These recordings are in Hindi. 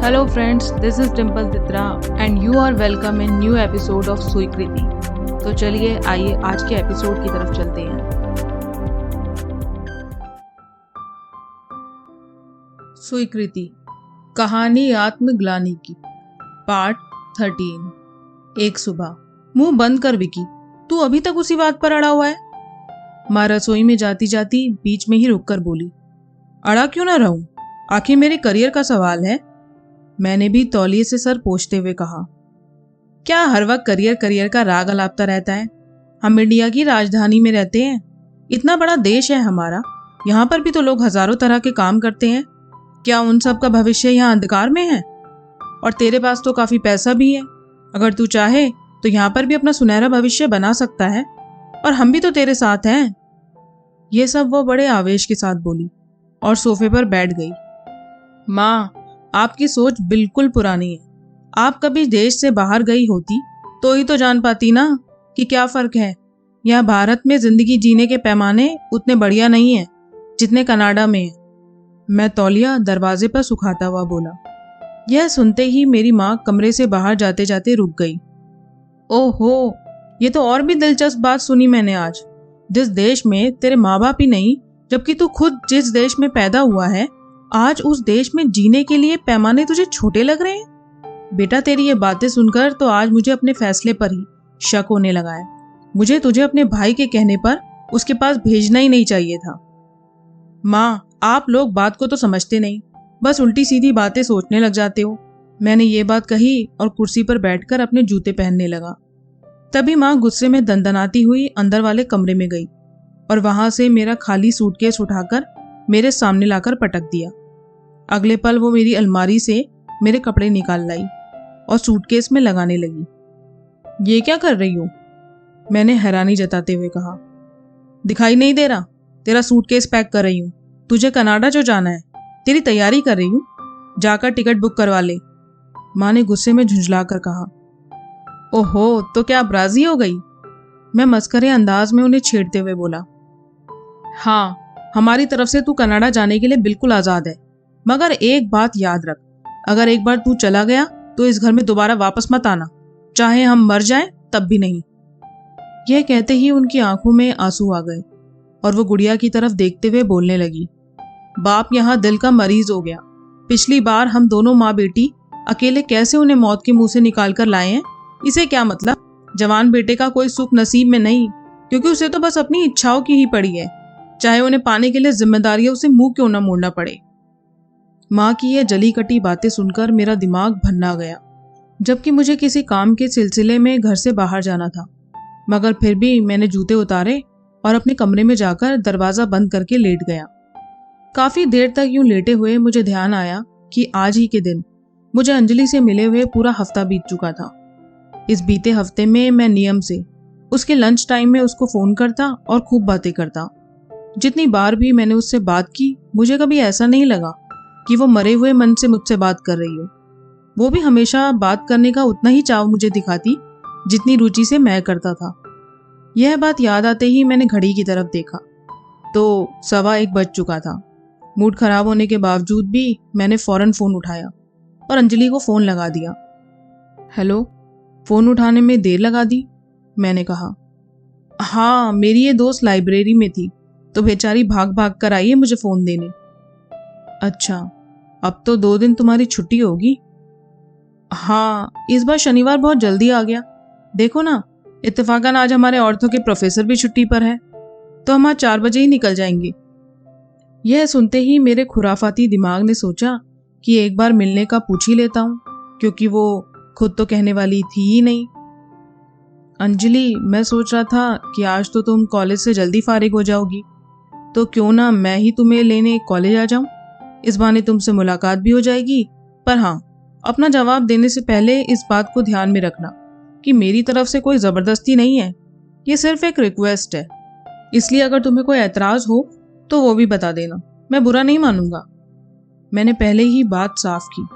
Hello friends, this is Dimple Titra and you are welcome in new episode of स्वीकृति। तो चलिए आइए आज के एपिसोड की तरफ चलते हैं। स्वीकृति, कहानी आत्मग्लानि की, पार्ट 13। एक सुबह। मुंह बंद कर विकी, तू अभी तक उसी बात पर अड़ा हुआ है। माँ रसोई में जाती जाती बीच में ही रुककर बोली, अड़ा क्यों ना रहूं, आखिर मेरे करियर का सवाल है। मैंने भी तौलिए से सर पोंछते हुए कहा, क्या हर वक्त करियर करियर का राग अलापता रहता है। हम इंडिया की राजधानी में रहते हैं, इतना बड़ा देश है हमारा, यहाँ पर भी तो लोग हजारों तरह के काम करते हैं। क्या उन सब का भविष्य यहाँ अंधकार में है? और तेरे पास तो काफी पैसा भी है, अगर तू चाहे तो यहाँ पर भी अपना सुनहरा भविष्य बना सकता है, और हम भी तो तेरे साथ हैं। ये सब वो बड़े आवेश के साथ बोली और सोफे पर बैठ गई। माँ, आपकी सोच बिल्कुल पुरानी है। आप कभी देश से बाहर गई होती तो ही तो जान पाती ना कि क्या फर्क है। यहाँ भारत में जिंदगी जीने के पैमाने उतने बढ़िया नहीं है जितने कनाडा में है। मैं तौलिया दरवाजे पर सुखाता हुआ बोला। यह सुनते ही मेरी माँ कमरे से बाहर जाते जाते रुक गई। ओहो, ये तो और भी दिलचस्प बात सुनी मैंने आज। जिस देश में तेरे माँ बाप ही नहीं, जबकि तू खुद जिस देश में पैदा हुआ है, आज उस देश में जीने के लिए पैमाने तुझे छोटे लग रहे हैं। बेटा, तेरी ये बातें सुनकर तो आज मुझे अपने फैसले पर ही शक होने लगा है। मुझे तुझे अपने भाई के कहने पर उसके पास भेजना ही नहीं चाहिए था। माँ, आप लोग बात को तो समझते नहीं, बस उल्टी सीधी बातें सोचने लग जाते हो। मैंने ये बात कही और कुर्सी पर बैठकर अपने जूते पहनने लगा। तभी माँ गुस्से में दंदनाती हुई अंदर वाले कमरे में गई और वहां से मेरा खाली सूटकेस उठाकर मेरे सामने लाकर पटक दिया। अगले पल वो मेरी अलमारी से मेरे कपड़े निकाल लाई और सूटकेस में लगाने लगी। ये क्या कर रही हो? मैंने हैरानी जताते हुए कहा। दिखाई नहीं दे रहा? तेरा सूटकेस पैक कर रही हूँ। तुझे कनाडा जो जाना है, तेरी तैयारी कर रही हूँ, जाकर टिकट बुक करवा ले। माँ ने गुस्से में झुंझला कर कहा। ओहो, तो क्या आप राजी हो गई? मैं मस्करे अंदाज में उन्हें छेड़ते हुए बोला। हाँ, हमारी तरफ से तू कनाडा जाने के लिए बिल्कुल आजाद है, मगर एक बात याद रख, अगर एक बार तू चला गया तो इस घर में दोबारा वापस मत आना, चाहे हम मर जाएं तब भी नहीं। यह कहते ही उनकी आंखों में आंसू आ गए और वो गुड़िया की तरफ देखते हुए बोलने लगी। बाप यहाँ दिल का मरीज हो गया। पिछली बार हम दोनों माँ बेटी अकेले कैसे उन्हें मौत के मुंह से निकाल कर लाए हैं, इसे क्या मतलब? जवान बेटे का कोई सुख नसीब में नहीं, क्योंकि उसे तो बस अपनी इच्छाओं की ही पड़ी है, चाहे उन्हें पाने के लिए जिम्मेदारियों से मुंह क्यों न मोड़ना पड़े। माँ की ये जली कटी बातें सुनकर मेरा दिमाग भन्ना गया, जबकि मुझे किसी काम के सिलसिले में घर से बाहर जाना था। मगर फिर भी मैंने जूते उतारे और अपने कमरे में जाकर दरवाजा बंद करके लेट गया। काफी देर तक यूं लेटे हुए मुझे ध्यान आया कि आज ही के दिन मुझे अंजलि से मिले हुए पूरा हफ्ता बीत चुका था। इस बीते हफ्ते में मैं नियम से उसके लंच टाइम में उसको फोन करता और खूब बातें करता। जितनी बार भी मैंने उससे बात की, मुझे कभी ऐसा नहीं लगा कि वो मरे हुए मन से मुझसे बात कर रही हो। वो भी हमेशा बात करने का उतना ही चाव मुझे दिखाती जितनी रुचि से मैं करता था। यह बात याद आते ही मैंने घड़ी की तरफ देखा तो 1:15 बज चुका था। मूड खराब होने के बावजूद भी मैंने फौरन फोन उठाया और अंजलि को फोन लगा दिया। हेलो। फोन उठाने में देर लगा दी? मैंने कहा। हाँ, मेरी ये दोस्त लाइब्रेरी में थी तो बेचारी भाग भाग कर आई है मुझे फोन देने। अच्छा, अब तो 2 दिन तुम्हारी छुट्टी होगी। हाँ, इस बार शनिवार बहुत जल्दी आ गया। देखो ना, इत्तेफाकन आज हमारे ऑर्थो के प्रोफेसर भी छुट्टी पर है, तो हम आज 4 बजे ही निकल जाएंगे। यह सुनते ही मेरे खुराफाती दिमाग ने सोचा कि एक बार मिलने का पूछ ही लेता हूँ, क्योंकि वो खुद तो कहने वाली थी ही नहीं। अंजलि, मैं सोच रहा था कि आज तो तुम कॉलेज से जल्दी फारिग हो जाओगी, तो क्यों ना मैं ही तुम्हें लेने कॉलेज आ जाऊं। इस बहाने तुमसे मुलाकात भी हो जाएगी। पर हाँ, अपना जवाब देने से पहले इस बात को ध्यान में रखना कि मेरी तरफ से कोई जबरदस्ती नहीं है, ये सिर्फ एक रिक्वेस्ट है। इसलिए अगर तुम्हें कोई एतराज हो तो वो भी बता देना, मैं बुरा नहीं मानूंगा। मैंने पहले ही बात साफ की।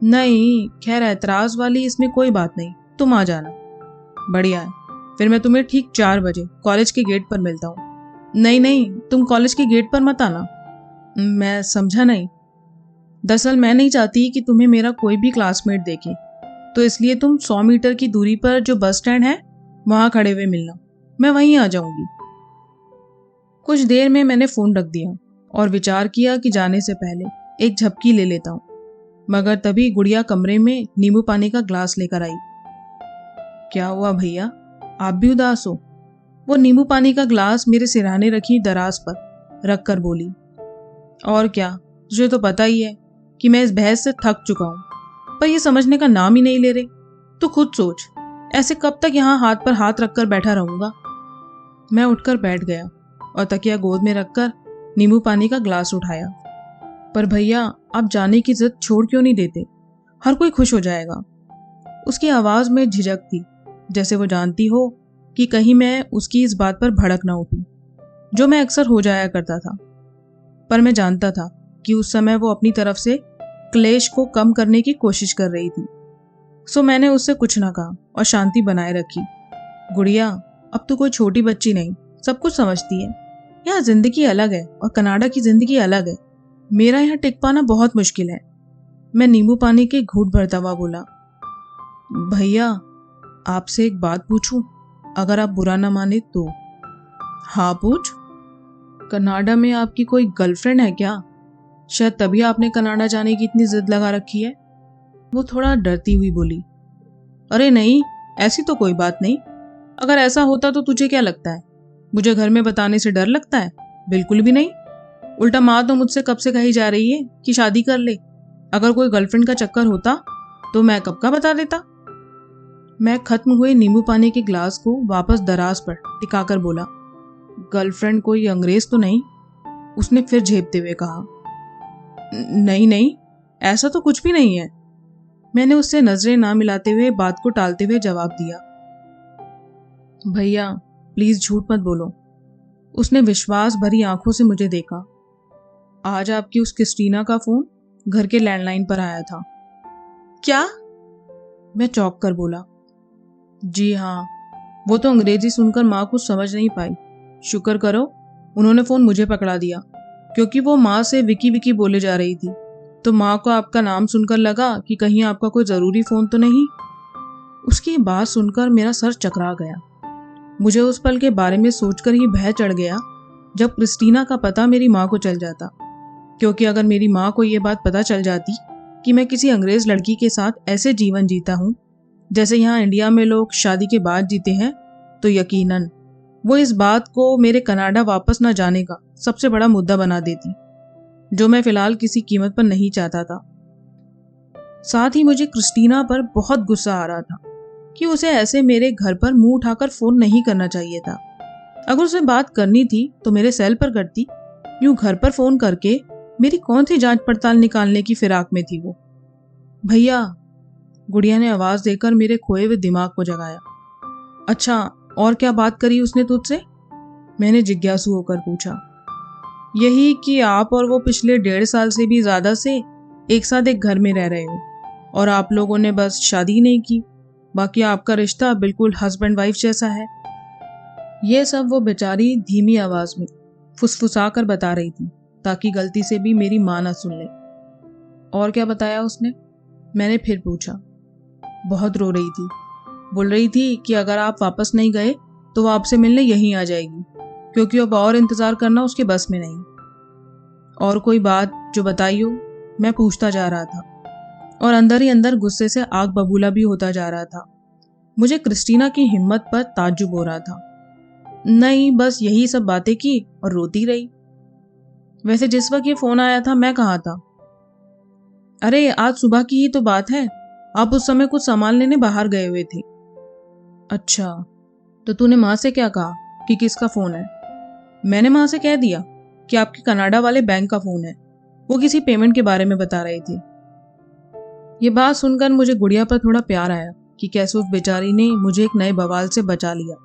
नहीं, खैर एतराज वाली इसमें कोई बात नहीं, तुम आ जाना। बढ़िया है, फिर मैं तुम्हें ठीक 4 बजे कॉलेज के गेट पर मिलता हूँ। नहीं, तुम कॉलेज के गेट पर मत आना। मैं समझा नहीं। दरअसल मैं नहीं चाहती कि तुम्हें मेरा कोई भी क्लासमेट देखे, तो इसलिए तुम 100 मीटर की दूरी पर जो बस स्टैंड है वहां खड़े हुए मिलना, मैं वहीं आ जाऊंगी। कुछ देर में मैंने फोन रख दिया और विचार किया कि जाने से पहले एक झपकी ले लेता हूं, मगर तभी गुड़िया कमरे में नींबू पानी का ग्लास लेकर आई। क्या हुआ भैया, आप भी उदास हो? वो नींबू पानी का ग्लास मेरे सिरहाने रखी दराज पर रख कर बोली, और क्या, तुझे तो पता ही है कि मैं इस बहस से थक चुका हूं, पर ये समझने का नाम ही नहीं ले रहे। तू खुद सोच, ऐसे कब तक यहाँ हाथ पर हाथ रखकर बैठा रहूंगा? मैं उठकर बैठ गया और तकिया गोद में रखकर नींबू पानी का ग्लास उठाया। पर भैया, आप जाने की जिद छोड़ क्यों नहीं देते? हर कोई खुश हो जाएगा। उसकी आवाज में झिझक थी, जैसे वो जानती हो कि कहीं मैं उसकी इस बात पर भड़क ना उठूं, जो मैं अक्सर हो जाया करता था। पर मैं जानता था कि उस समय वो अपनी तरफ से क्लेश को कम करने की कोशिश कर रही थी। सो मैंने उससे कुछ ना कहा और शांति बनाए रखी। गुड़िया, अब तो कोई छोटी बच्ची नहीं, सब कुछ समझती है। यहाँ जिंदगी अलग है और कनाडा की जिंदगी अलग है। मेरा यहाँ टिक पाना बहुत मुश्किल है। मैं नींबू पानी के घूंट भरता हुआ बोला। भैया, आपसे एक बात पूछूं, अगर आप बुरा ना माने तो? हाँ पूछ। कनाडा में आपकी कोई गर्लफ्रेंड है क्या? शायद तभी आपने कनाडा जाने की इतनी जिद लगा रखी है। वो थोड़ा डरती हुई बोली। अरे नहीं, ऐसी तो कोई बात नहीं। अगर ऐसा होता तो तुझे क्या लगता है, मुझे घर में बताने से डर लगता है? बिल्कुल भी नहीं। उल्टा माँ तो मुझसे कब से कही जा रही है कि शादी कर ले। अगर कोई गर्लफ्रेंड का चक्कर होता तो मैं कब का बता देता। मैं खत्म हुए नींबू पानी के ग्लास को वापस दराज पर टिकाकर बोला। गर्लफ्रेंड कोई अंग्रेज तो नहीं? उसने फिर झेपते हुए कहा। नहीं नहीं, ऐसा तो कुछ भी नहीं है। मैंने उससे नजरें ना मिलाते हुए बात को टालते हुए जवाब दिया। भैया प्लीज झूठ मत बोलो। उसने विश्वास भरी आंखों से मुझे देखा। आज आपकी उस क्रिस्टीना का फोन घर के लैंडलाइन पर आया था। क्या? मैं चौंक कर बोला। जी हाँ, वो तो अंग्रेजी सुनकर माँ कुछ समझ नहीं पाई। शुक्र करो उन्होंने फोन मुझे पकड़ा दिया, क्योंकि वो माँ से विकी विकी बोले जा रही थी, तो माँ को आपका नाम सुनकर लगा कि कहीं आपका कोई जरूरी फोन तो नहीं। उसकी बात सुनकर मेरा सर चकरा गया। मुझे उस पल के बारे में सोचकर ही भय चढ़ गया जब क्रिस्टीना का पता मेरी माँ को चल जाता, क्योंकि अगर मेरी माँ को ये बात पता चल जाती कि मैं किसी अंग्रेज लड़की के साथ ऐसे जीवन जीता हूँ जैसे यहाँ इंडिया में लोग शादी के बाद जीते हैं, तो यकीनन वो इस बात को मेरे कनाडा वापस न जाने का सबसे बड़ा मुद्दा बना देती, जो मैं फिलहाल किसी कीमत पर नहीं चाहता था। साथ ही मुझे क्रिस्टीना पर बहुत गुस्सा आ रहा था कि उसे ऐसे मेरे घर पर मुंह उठाकर फोन नहीं करना चाहिए था। अगर उसे बात करनी थी तो मेरे सेल पर करती। यूं घर पर फोन करके मेरी कौन सी जांच पड़ताल निकालने की फिराक में थी वो। भैया, गुड़िया ने आवाज देकर मेरे खोए हुए दिमाग को जगाया। अच्छा, और क्या बात करी उसने तुझसे? मैंने जिज्ञासु होकर पूछा। यही कि आप और वो पिछले 1.5 साल से भी ज्यादा से एक साथ एक घर में रह रहे हो और आप लोगों ने बस शादी नहीं की, बाकी आपका रिश्ता बिल्कुल हस्बैंड वाइफ जैसा है। यह सब वो बेचारी धीमी आवाज में फुसफुसा कर बता रही थी, ताकि गलती से भी मेरी माँ ना सुन ले। और क्या बताया उसने? मैंने फिर पूछा। बहुत रो रही थी, बोल रही थी कि अगर आप वापस नहीं गए तो वो आपसे मिलने यहीं आ जाएगी, क्योंकि अब और इंतजार करना उसके बस में नहीं। और कोई बात जो बताई हो? मैं पूछता जा रहा था और अंदर ही अंदर गुस्से से आग बबूला भी होता जा रहा था। मुझे क्रिस्टीना की हिम्मत पर ताज्जुब हो रहा था। नहीं, बस यही सब बातें की और रोती रही। वैसे जिस वक्त ये फोन आया था मैं कहाँ था? अरे आज सुबह की ही तो बात है, आप उस समय कुछ सामान लेने बाहर गए हुए थे। अच्छा, तो तूने माँ से क्या कहा कि किसका फोन है? मैंने माँ से कह दिया कि आपके कनाडा वाले बैंक का फोन है, वो किसी पेमेंट के बारे में बता रहे थे। ये बात सुनकर मुझे गुड़िया पर थोड़ा प्यार आया कि कैसे उस बेचारी ने मुझे एक नए बवाल से बचा लिया,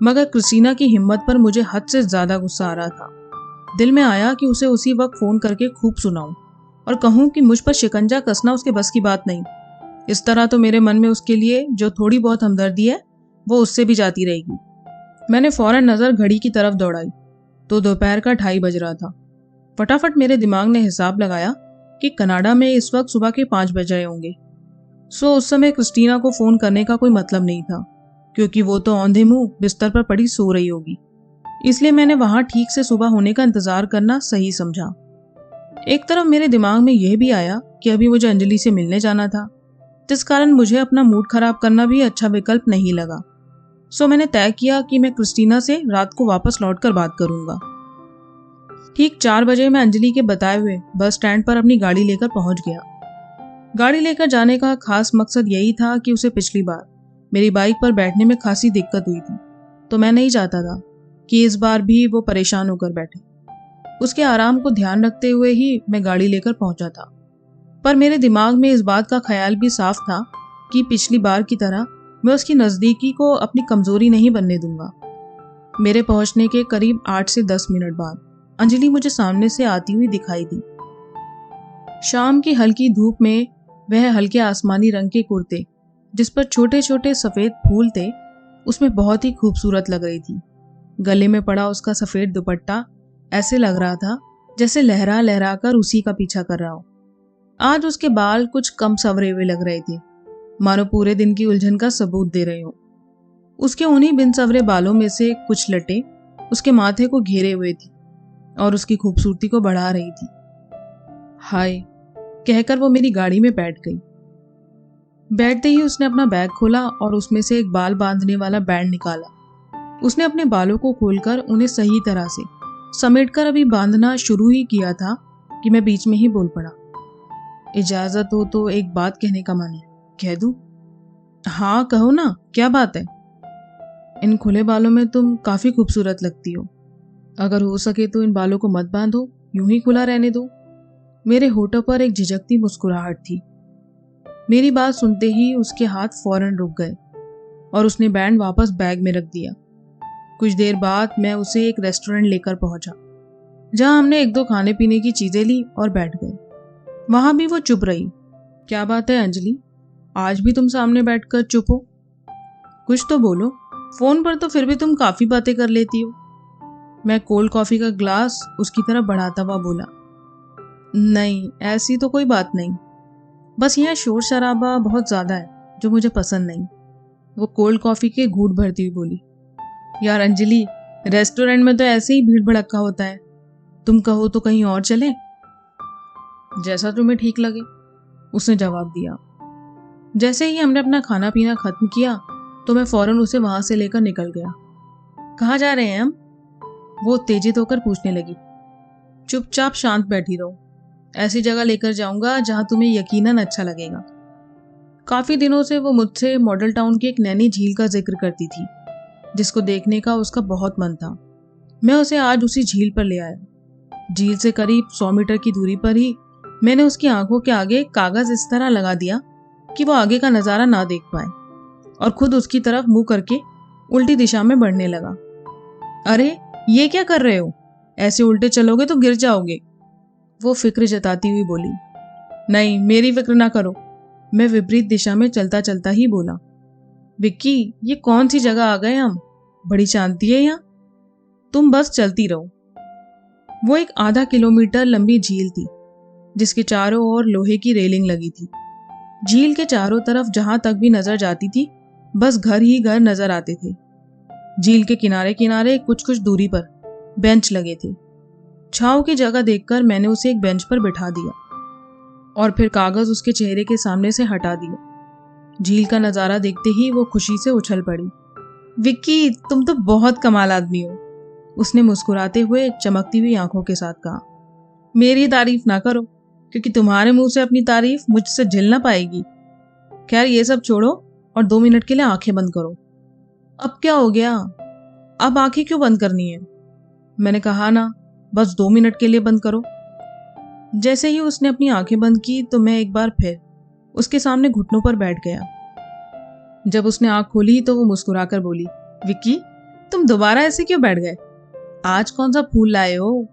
मगर क्रिस्टीना की हिम्मत पर मुझे हद से ज्यादा गुस्सा आ रहा था। दिल में आया कि उसे उसी वक्त फोन करके खूब सुनाऊं और कहूं कि मुझ पर शिकंजा कसना उसके बस की बात नहीं। इस तरह तो मेरे मन में उसके लिए जो थोड़ी बहुत हमदर्दी है वो उससे भी जाती रहेगी। मैंने फौरन नजर घड़ी की तरफ दौड़ाई तो दोपहर का 2:30 बज रहा था। फटाफट मेरे दिमाग ने हिसाब लगाया कि कनाडा में इस वक्त सुबह के 5 बज रहे होंगे। सो उस समय क्रिस्टीना को फ़ोन करने का कोई मतलब नहीं था, क्योंकि वो तो औंधे मुंह बिस्तर पर पड़ी सो रही होगी। इसलिए मैंने वहाँ ठीक से सुबह होने का इंतज़ार करना सही समझा। एक तरफ मेरे दिमाग में यह भी आया कि अभी मुझे अंजलि से मिलने जाना था, जिस कारण मुझे अपना मूड खराब करना भी अच्छा विकल्प नहीं लगा। सो मैंने तय किया कि मैं क्रिस्टीना से रात को वापस लौटकर बात करूंगा। ठीक 4 बजे मैं अंजलि के बताए हुए बस स्टैंड पर अपनी गाड़ी लेकर पहुंच गया। गाड़ी लेकर जाने का खास मकसद यही था कि उसे पिछली बार मेरी बाइक पर बैठने में खासी दिक्कत हुई थी, तो मैं नहीं चाहता था कि इस बार भी वो परेशान होकर बैठे। उसके आराम को ध्यान रखते हुए ही मैं गाड़ी लेकर पहुंचा था, पर मेरे दिमाग में इस बात का ख्याल भी साफ था कि पिछली बार की तरह मैं उसकी नज़दीकी को अपनी कमजोरी नहीं बनने दूंगा। मेरे पहुंचने के करीब 8 से 10 मिनट बाद अंजलि मुझे सामने से आती हुई दिखाई दी। शाम की हल्की धूप में वह हल्के आसमानी रंग के कुर्ते, जिस पर छोटे छोटे सफ़ेद फूल थे, उसमें बहुत ही खूबसूरत लग रही थी। गले में पड़ा उसका सफ़ेद दुपट्टा ऐसे लग रहा था जैसे लहरा लहरा कर उसी का पीछा कर रहा हो। आज उसके बाल कुछ कम संवरे हुए लग रहे थे, मानो पूरे दिन की उलझन का सबूत दे रहे हो। उसके उन्हीं बिन सवरे बालों में से कुछ लटे उसके माथे को घेरे हुए थी और उसकी खूबसूरती को बढ़ा रही थी। हाय कहकर वो मेरी गाड़ी में बैठ गई। बैठते ही उसने अपना बैग खोला और उसमें से एक बाल बांधने वाला बैंड निकाला। उसने अपने बालों को खोलकर उन्हें सही तरह से समेटकर अभी बांधना शुरू ही किया था कि मैं बीच में ही बोल पड़ा। इजाजत हो तो एक बात कहने का मन है, कह दूं? हाँ कहो ना, क्या बात है? इन खुले बालों में तुम काफी खूबसूरत लगती हो। अगर हो सके तो इन बालों को मत बांधो, यूं ही खुला रहने दो। मेरे होठों पर एक झिझकती मुस्कुराहट थी। मेरी बात सुनते ही उसके हाथ फौरन रुक गए और उसने बैंड वापस बैग में रख दिया। कुछ देर बाद मैं उसे एक रेस्टोरेंट लेकर पहुंचा, जहां हमने 1-2 खाने पीने की चीजें ली और बैठ गए। वहां भी वो चुप रही। क्या बात है अंजलि, आज भी तुम सामने बैठकर चुप हो? कुछ तो बोलो, फोन पर तो फिर भी तुम काफी बातें कर लेती हो। मैं कोल्ड कॉफी का ग्लास उसकी तरफ बढ़ाता हुआ बोला। नहीं, ऐसी तो कोई बात नहीं, बस यहाँ शोर शराबा बहुत ज्यादा है जो मुझे पसंद नहीं। वो कोल्ड कॉफी के घूंट भरती हुई बोली। यार अंजलि, रेस्टोरेंट में तो ऐसे ही भीड़ भड़क्का होता है, तुम कहो तो कहीं और चलें? जैसा तुम्हें ठीक लगे, उसने जवाब दिया। जैसे ही हमने अपना खाना पीना खत्म किया तो मैं फौरन उसे वहां से लेकर निकल गया। कहाँ जा रहे हैं हम? वो उत्तेजित होकर पूछने लगी। चुपचाप शांत बैठी रहो, ऐसी जगह लेकर जाऊंगा जहां तुम्हें यकीनन अच्छा लगेगा। काफी दिनों से वो मुझसे मॉडल टाउन की एक नैनी झील का जिक्र करती थी, जिसको देखने का उसका बहुत मन था। मैं उसे आज उसी झील पर ले आया। झील से करीब 100 मीटर की दूरी पर ही मैंने उसकी आंखों के आगे कागज इस तरह लगा दिया कि वो आगे का नजारा ना देख पाए और खुद उसकी तरफ मुंह करके उल्टी दिशा में बढ़ने लगा। अरे ये क्या कर रहे हो? ऐसे उल्टे चलोगे तो गिर जाओगे, वो फिक्र जताती हुई बोली। नहीं, मेरी फिक्र ना करो, मैं विपरीत दिशा में चलता चलता ही बोला। विक्की, ये कौन सी जगह आ गए हम? बड़ी शांति है यहाँ, तुम बस चलती रहो। वो एक आधा किलोमीटर लंबी झील थी, जिसके चारों ओर लोहे की रेलिंग लगी थी। झील के चारों तरफ जहां तक भी नजर जाती थी, बस घर ही घर नजर आते थे। झील के किनारे किनारे कुछ कुछ दूरी पर बेंच लगे थे। छांव की जगह देखकर मैंने उसे एक बेंच पर बिठा दिया और फिर कागज उसके चेहरे के सामने से हटा दिया। झील का नजारा देखते ही वो खुशी से उछल पड़ी। विक्की, तुम तो बहुत कमाल आदमी हो, उसने मुस्कुराते हुए चमकती हुई आंखों के साथ कहा। मेरी तारीफ ना करो, क्योंकि तुम्हारे मुंह से अपनी तारीफ मुझसे झेल ना पाएगी। खैर ये सब छोड़ो और 2 मिनट के लिए आंखें बंद करो। अब क्या हो गया? अब आंखें क्यों बंद करनी है? मैंने कहा ना, बस 2 मिनट के लिए बंद करो। जैसे ही उसने अपनी आंखें बंद की तो मैं एक बार फिर उसके सामने घुटनों पर बैठ गया। जब उसने आंख खोली तो वो मुस्कुराकर बोली, विक्की, तुम दोबारा ऐसे क्यों बैठ गए? आज कौन सा फूल लाए हो?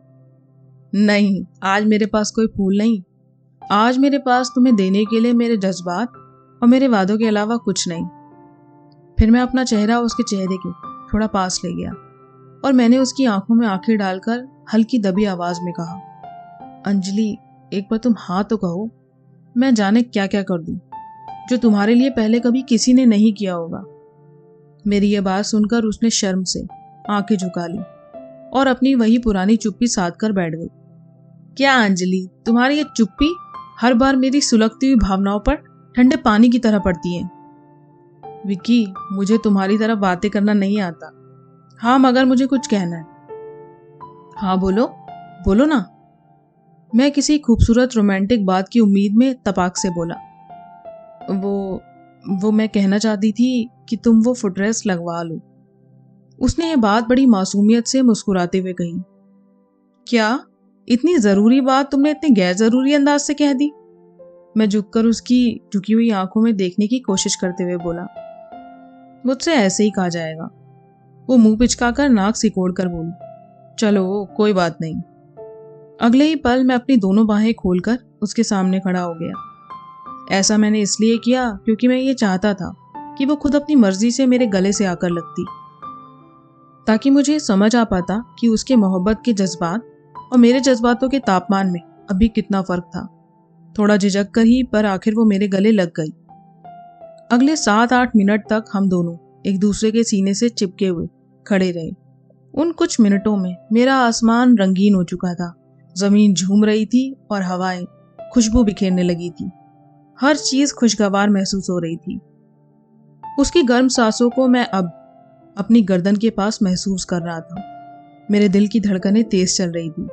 नहीं, आज मेरे पास कोई फूल नहीं। आज मेरे पास तुम्हें देने के लिए मेरे जज्बात और मेरे वादों के अलावा कुछ नहीं। फिर मैं अपना चेहरा उसके चेहरे के थोड़ा पास ले गया और मैंने उसकी आंखों में आंखें डालकर हल्की दबी आवाज में कहा, अंजलि, एक बार तुम हाँ तो कहो, मैं जाने क्या क्या कर दूं जो तुम्हारे लिए पहले कभी किसी ने नहीं किया होगा। मेरी ये बात सुनकर उसने शर्म से आंखें झुका ली और अपनी वही पुरानी चुप्पी साध कर बैठ गई। क्या अंजलि, तुम्हारी ये चुप्पी हर बार मेरी सुलगती हुई भावनाओं पर ठंडे पानी की तरह पड़ती है। विकी, मुझे तुम्हारी तरह बातें करना नहीं आता। हाँ, मगर मुझे कुछ कहना है। हाँ बोलो, बोलो ना। मैं किसी खूबसूरत रोमांटिक बात की उम्मीद में तपाक से बोला। वो मैं कहना चाहती थी कि तुम वो फुटरेस लगवा लो। उसने ये बात बड़ी मासूमियत से मुस्कुराते हुए कही। क्या इतनी जरूरी बात तुमने इतने गैर जरूरी अंदाज से कह दी? मैं झुककर उसकी झुकी हुई आंखों में देखने की कोशिश करते हुए बोला। मुझसे ऐसे ही कहा जाएगा। वो मुंह पिचकाकर नाक सिकोड़ कर बोली। चलो कोई बात नहीं। अगले ही पल मैं अपनी दोनों बाहें खोलकर उसके सामने खड़ा हो गया। ऐसा मैंने इसलिए किया क्योंकि मैं ये चाहता था कि वो खुद अपनी मर्जी से मेरे गले से आकर लगती, ताकि मुझे समझ आ पाता कि उसके मोहब्बत के जज्बात और मेरे जज्बातों के तापमान में अभी कितना फर्क था। थोड़ा झिझक कर ही पर आखिर वो मेरे गले लग गई। अगले 7-8 मिनट तक हम दोनों एक दूसरे के सीने से चिपके हुए खड़े रहे। उन कुछ मिनटों में मेरा आसमान रंगीन हो चुका था, जमीन झूम रही थी और हवाएं खुशबू बिखेरने लगी थी। हर चीज खुशगवार महसूस हो रही थी। उसकी गर्म सांसों को मैं अब अपनी गर्दन के पास महसूस कर रहा था। मेरे दिल की धड़कनें तेज चल रही थी।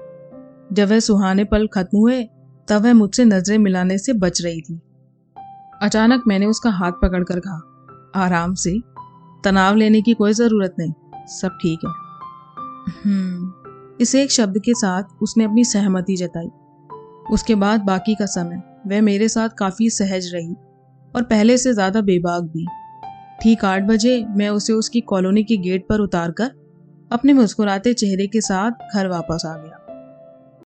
जब वह सुहाने पल खत्म हुए तब वह मुझसे नजरें मिलाने से बच रही थी। अचानक मैंने उसका हाथ पकड़कर कहा, आराम से, तनाव लेने की कोई जरूरत नहीं, सब ठीक है। इस एक शब्द के साथ उसने अपनी सहमति जताई। उसके बाद बाकी का समय वह मेरे साथ काफी सहज रही और पहले से ज्यादा बेबाक भी। ठीक 8 बजे मैं उसे उसकी कॉलोनी के गेट पर उतारकर अपने मुस्कुराते चेहरे के साथ घर वापस आ गया।